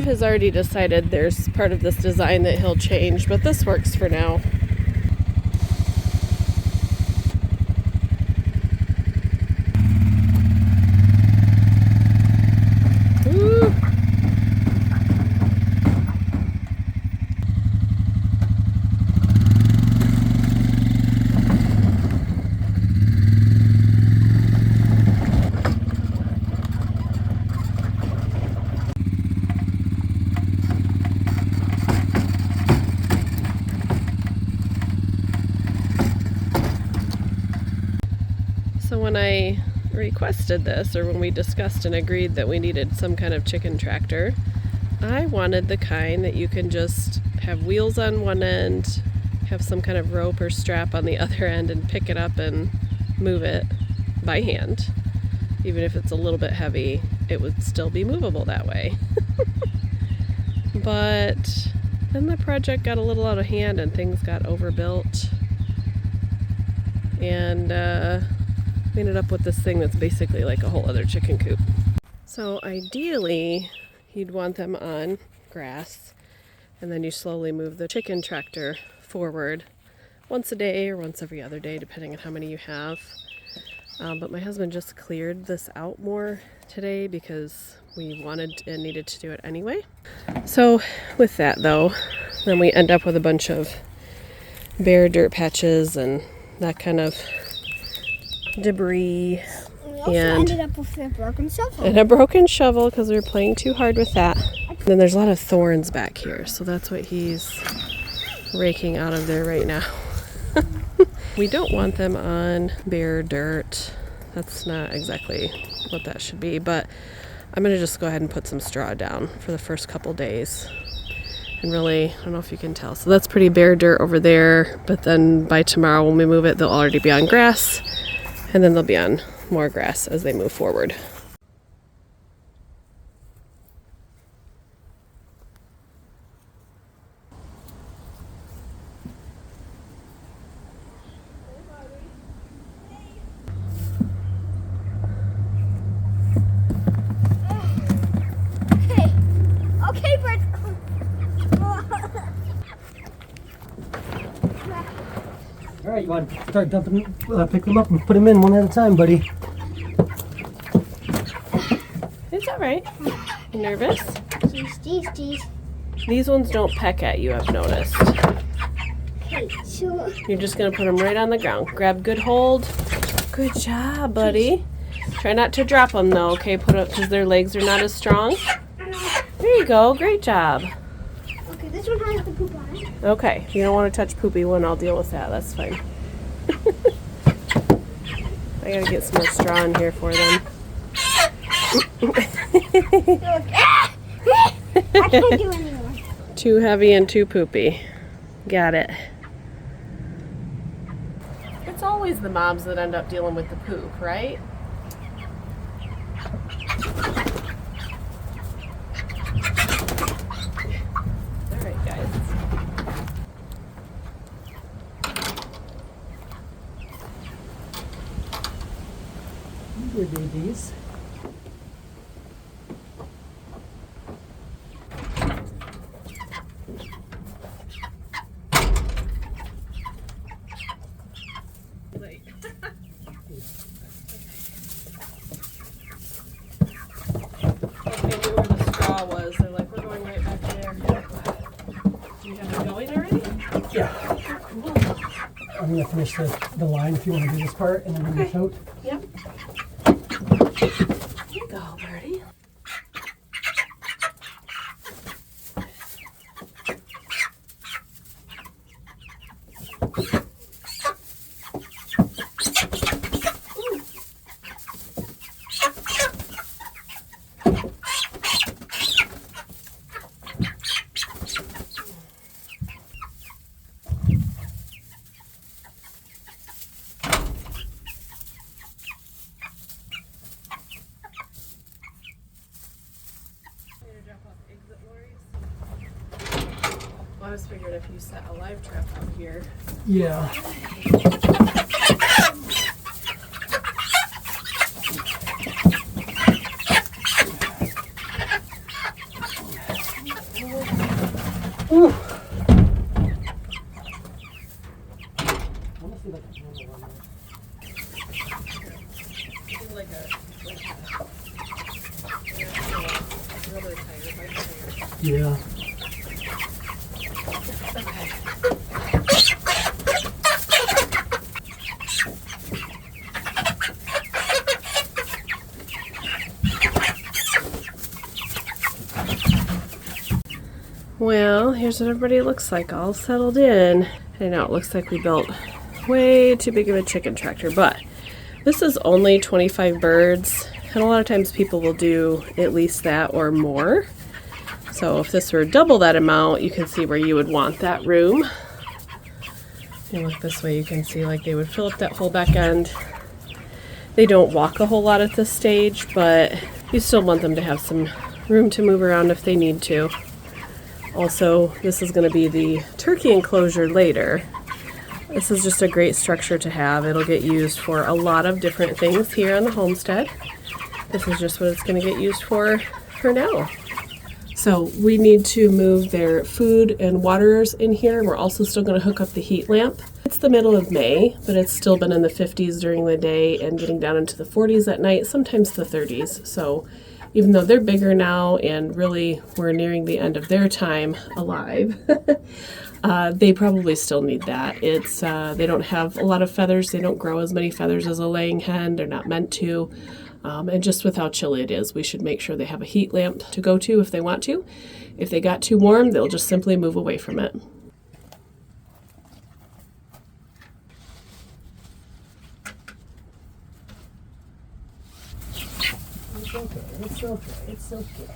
has already decided there's part of this design that he'll change, but this works for now. Woo. So when I requested this, or when we discussed and agreed that we needed some kind of chicken tractor, I wanted the kind that you can just have wheels on one end, have some kind of rope or strap on the other end, and pick it up and move it by hand. Even if it's a little bit heavy, it would still be movable that way. But then the project got a little out of hand and things got overbuilt. And we ended up with this thing that's basically like a whole other chicken coop. So ideally, you'd want them on grass, and then you slowly move the chicken tractor forward once a day or once every other day, depending on how many you have. But my husband just cleared this out more today because we wanted and needed to do it anyway. So with that though, then we end up with a bunch of bare dirt patches and that kind of debris. We also ended up with a broken shovel. And a broken shovel because we were playing too hard with that. Then there's a lot of thorns back here, so that's what he's raking out of there right now. We don't want them on bare dirt. That's not exactly what that should be, but I'm going to just go ahead and put some straw down for the first couple days. And really, I don't know if you can tell. So that's pretty bare dirt over there, but then by tomorrow when we move it, they'll already be on grass, and then they'll be on more grass as they move forward. Okay, Bert. All right, you want to start dumping, pick them up and put them in one at a time, buddy. It's all right. You nervous? Jeez. These ones don't peck at you, I've noticed. Okay, so You're just going to put them right on the ground. Grab good hold. Good job, buddy. Try not to drop them, though, okay? Put up because their legs are not as strong. There you go. Great job. okay, this one has the poop on it. Okay. If you don't want to touch poopy one, I'll deal with that. That's fine. I got to get some more straw in here for them. I can't do anymore. Too heavy and too poopy. Got it. It's always the moms that end up dealing with the poop, right? All right, guys. Good babies. Yeah. Cool. I'm going to finish the line if you want to do this part, and then do the tote. Yep. Here you go, Birdie. I was figuring if you set a live trap out here. Yeah. Yeah. Well, here's what everybody looks like all settled in. I know it looks like we built way too big of a chicken tractor, but this is only 25 birds, and a lot of times people will do at least that or more. So if this were double that amount, you can see where you would want that room. If you look this way, you can see like they would fill up that whole back end. They don't walk a whole lot at this stage, but you still want them to have some room to move around if they need to. Also, this is going to be the turkey enclosure later. This is just a great structure to have. It'll get used for a lot of different things here on the homestead. This is just what it's going to get used for now. So we need to move their food and waterers in here. We're also still going to hook up the heat lamp. It's the middle of May, but it's still been in the 50s during the day and getting down into the 40s at night, sometimes the 30s. So even though they're bigger now and really we're nearing the end of their time alive, they probably still need that. It's they don't have a lot of feathers. They don't grow as many feathers as a laying hen. They're not meant to. And just with how chilly it is, we should make sure they have a heat lamp to go to if they want to. If they got too warm, they'll just simply move away from it. It's okay, it's okay, it's okay.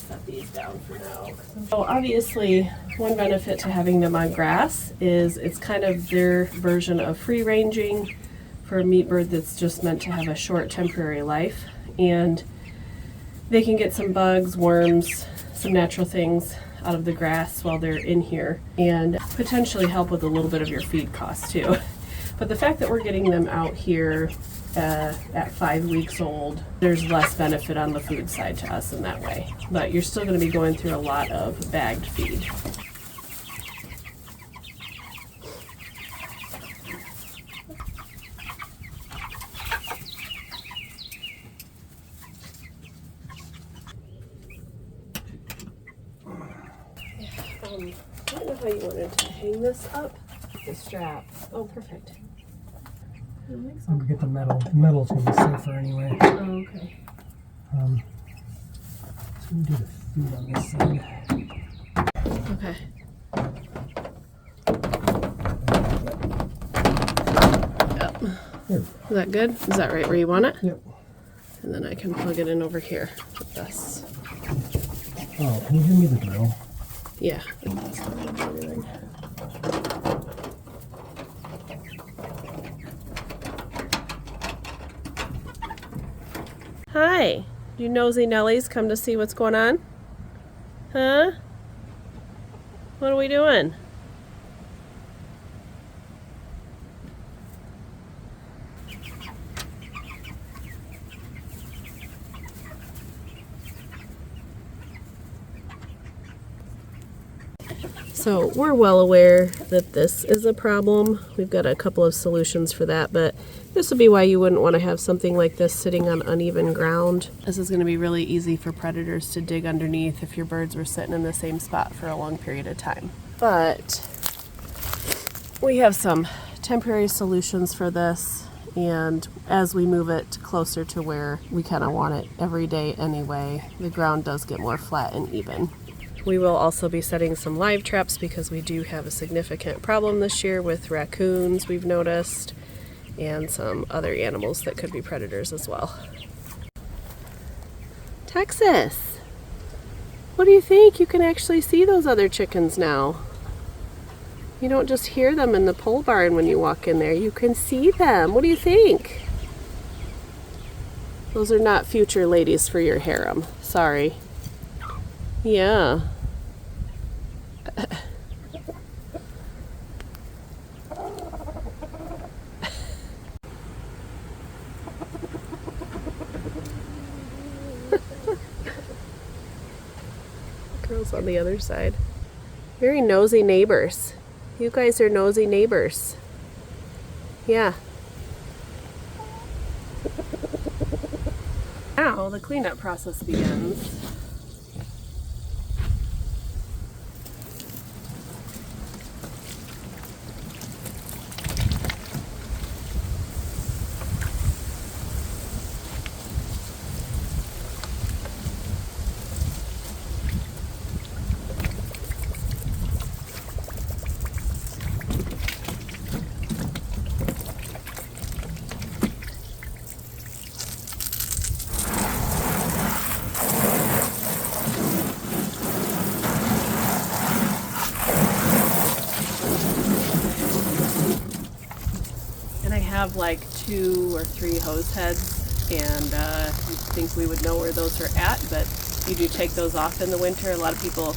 Set these down for now. So obviously one benefit to having them on grass is it's kind of their version of free ranging for a meat bird that's just meant to have a short temporary life, and they can get some bugs, worms, some natural things out of the grass while they're in here and potentially help with a little bit of your feed costs too. But the fact that we're getting them out here at 5 weeks old, there's less benefit on the food side to us in that way. But you're still going to be going through a lot of bagged feed. I don't know how you wanted to hang this up. The strap. Oh, perfect. I don't think so. We get the metal. The metal's gonna be safer anyway. Oh, okay. So we do the food on this side. Okay. Yep. There. Is that good? Is that right where you want it? Yep. And then I can plug it in over here with this. Oh, can you hand me the drill? Yeah. That's not gonna do anything. Hi. You nosy Nellies come to see what's going on? Huh? What are we doing? So we're well aware that this is a problem. We've got a couple of solutions for that, but this would be why you wouldn't want to have something like this sitting on uneven ground. This is going to be really easy for predators to dig underneath if your birds were sitting in the same spot for a long period of time. But we have some temporary solutions for this, and as we move it closer to where we kind of want it every day anyway, the ground does get more flat and even. We will also be setting some live traps because we do have a significant problem this year with raccoons, we've noticed, and some other animals that could be predators as well. Texas, what do you think? You can actually see those other chickens now. You don't just hear them in the pole barn when you walk in there. You can see them. What do you think? Those are not future ladies for your harem. Sorry. Yeah. Girls on the other side. Very nosy neighbors. You guys are nosy neighbors. Yeah. Now the cleanup process begins. Have like 2 or 3 hose heads, and you'd think we would know where those are at, but you do take those off in the winter. A lot of people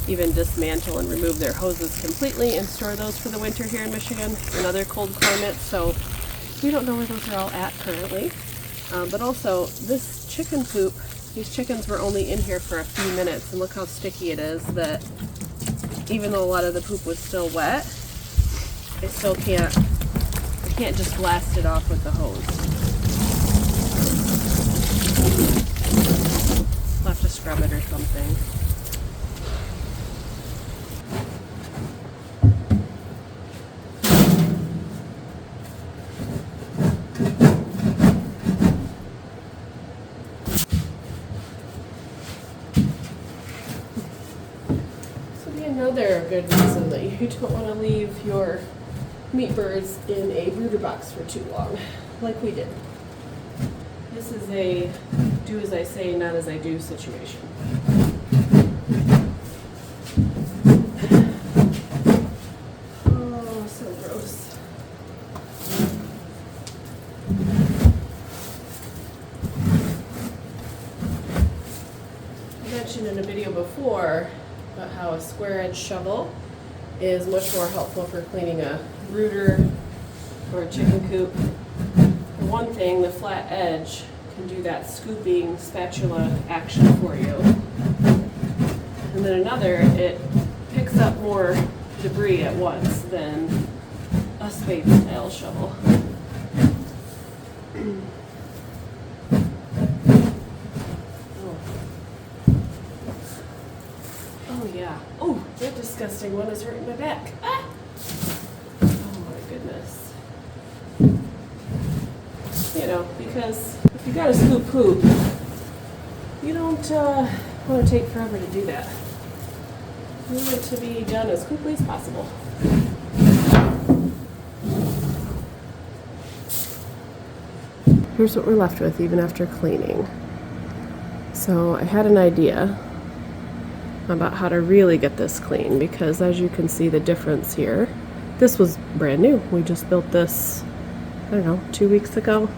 even dismantle and remove their hoses completely and store those for the winter here in Michigan and other cold climates, so we don't know where those are all at currently. But also this chicken poop, these chickens were only in here for a few minutes, and look how sticky it is, that even though a lot of the poop was still wet, I still can't just blast it off with the hose. I'll have to scrub it or something. This would be another good reason that you don't want to leave your meat birds in a brooder box for too long, like we did. This is a do as I say, not as I do situation. Oh, so gross. I mentioned in a video before about how a square edge shovel is much more helpful for cleaning a brooder or a chicken coop. For one thing, the flat edge can do that scooping spatula action for you. And then another, it picks up more debris at once than a spade style shovel. Oh yeah. Oh, that disgusting one is hurting my back. Ah! Oh my goodness. You know, because if you gotta scoop poop, you don't want to take forever to do that. You want it to be done as quickly as possible. Here's what we're left with even after cleaning. So I had an idea about how to really get this clean, because as you can see the difference here, this was brand new. We just built this, I don't know, 2 weeks ago.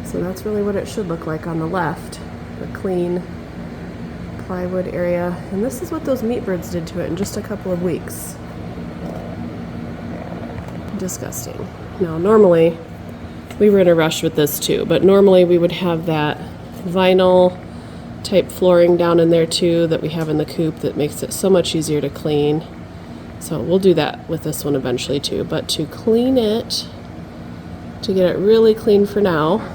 So that's really what it should look like on the left, the clean plywood area. And this is what those meat birds did to it in just a couple of weeks. Disgusting. Now normally, we were in a rush with this too, but normally we would have that vinyl type flooring down in there too that we have in the coop that makes it so much easier to clean. So we'll do that with this one eventually too, but to clean it, to get it really clean for now,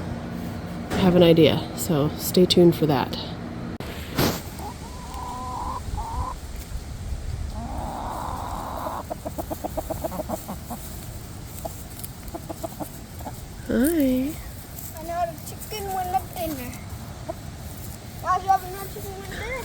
I have an idea, so stay tuned for that. Hi. Another chicken went up in there. Now you have another chicken went there.